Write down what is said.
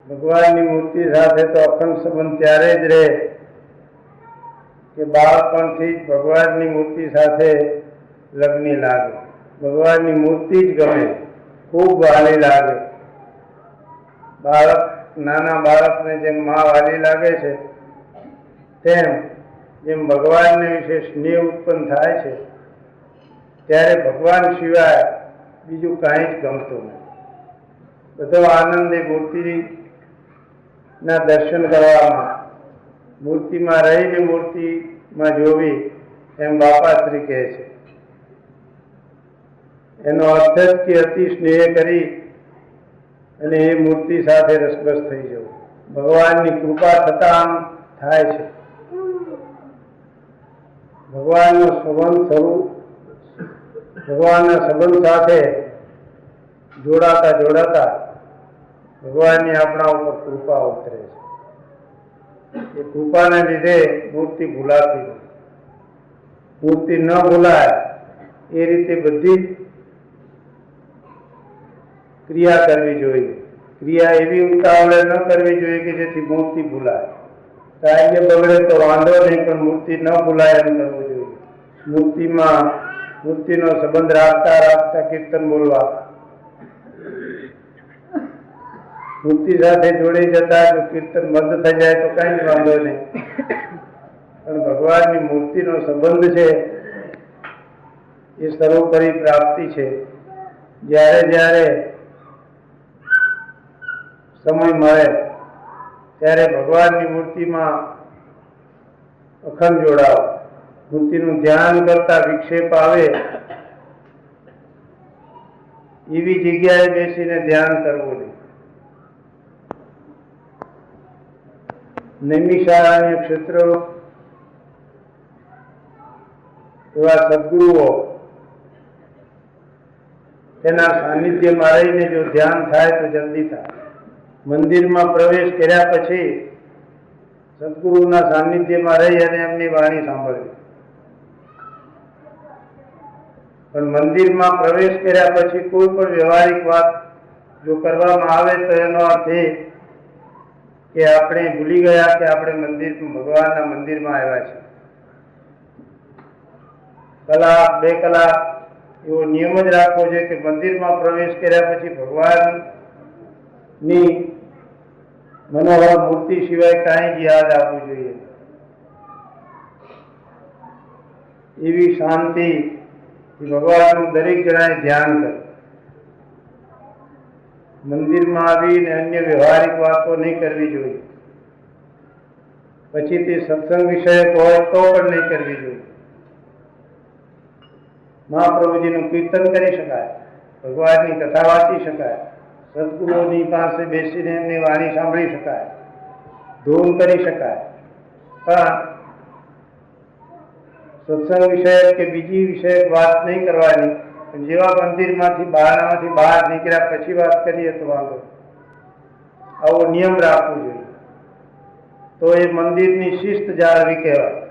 ભગવાનની મૂર્તિ સાથે તો અખંડ સંબંધ ત્યારે જ રહે કે બાળપણથી જ ભગવાનની મૂર્તિ સાથે લગ્ની લાગે, ભગવાનની મૂર્તિ જ ગમે, ખૂબ વાલી લાગે. નાના બાળકને જેમ મા વાલી લાગે છે તેમ જેમ ભગવાનને વિશે સ્નેહ ઉત્પન્ન થાય છે ત્યારે ભગવાન સિવાય બીજું કાંઈ જ ગમતું નથી. બધો આનંદ એ મૂર્તિના દર્શન કરવામાં, મૂર્તિમાં રહીને મૂર્તિમાં જોવી, એમ બાપાશ્રી કહે છે. એનો અર્થ જ કે અતિ સ્નેહ કરી અને એ મૂર્તિ સાથે રસબસ થઈ જવું. ભગવાનની કૃપા થતાં આમ થાય છે. ભગવાનના સંબંધ સાથે જોડાતા જોડાતા ભગવાનની આપણા ઉપર કૃપા ઉતરે છે. એ કૃપાને લીધે મૂર્તિ ભૂલાતી નથી. મૂર્તિ ન ભૂલાય એ રીતે બધી જ ક્રિયા કરવી જોઈએ. ક્રિયા એવી ઉતાવળે ન કરવી જોઈએ કે જેથી મૂર્તિ ભૂલાય. કાર્ય બગડે તો વાંધો નહીં, પણ મૂર્તિ ન ભૂલાય એમ કરવું જોઈએ. મૂર્તિનો સંબંધ રાખતા રાખતા કીર્તન બોલવા, મૂર્તિ સાથે જોડી જતા જો કીર્તન બંધ થઈ જાય તો કઈ જ વાંધો નહીં, પણ ભગવાનની મૂર્તિનો સંબંધ છે એ સર્વોપરી પ્રાપ્તિ છે. જ્યારે જ્યારે સમય મળે ત્યારે ભગવાનની મૂર્તિમાં અખંડ જોડાવો. મૂર્તિનું ધ્યાન કરતા વિક્ષેપ આવે એવી જગ્યાએ બેસીને ધ્યાન કરવું નહીં. નૈમિષારણ્ય ક્ષેત્ર એવા સદગુરુઓ તેના સાનિધ્યમાં રહીને જો ધ્યાન થાય તો જલ્દી થાય. મંદિરમાં પ્રવેશ કર્યા પછી સદગુરુના સાનિધ્યમાં રહી અને એમની વાણી સાંભળવી. પણ મંદિરમાં પ્રવેશ કર્યા પછી કોઈ પણ વ્યવહારિક વાત જો કરવામાં આવે તો એનો અર્થ એ કે આપણે ભૂલી ગયા કે આપણે ભગવાનના મંદિરમાં આવ્યા છીએ. કલાક 2 કલાક એવો નિયમ જ રાખવો જોઈએ કે મંદિરમાં પ્રવેશ કર્યા પછી ભગવાનની મનોહર મૂર્તિ સિવાય કાંઈ જ યાદ આપવું જોઈએ. એવી શાંતિ ભગવાનનું દરેક જણાએ ધ્યાન કરે. મંદિરમાં આવીને અન્ય વ્યવહારિક વાતો નહીં કરવી જોઈએ. પછી તે સત્સંગ વિષયક હોય તો પણ નહીં કરવી જોઈએ. મહાપ્રભુજીનું કીર્તન કરી શકાય, ભગવાનની કથા વાંચી શકાય, સદગુરુઓની પાસે બેસીને એમની વાણી સાંભળી શકાય, ધૂન કરી શકાય, પણ સત્સંગ વિષયક કે બીજી વિષયક વાત નહીં કરવાની. જેવા મંદિરમાંથી બહાર નીકળ્યા પછી વાત કરીએ તો વાંધો. આવો નિયમ રાખવો જોઈએ. તો એ મંદિરની શિસ્ત જાળવી કહેવાય.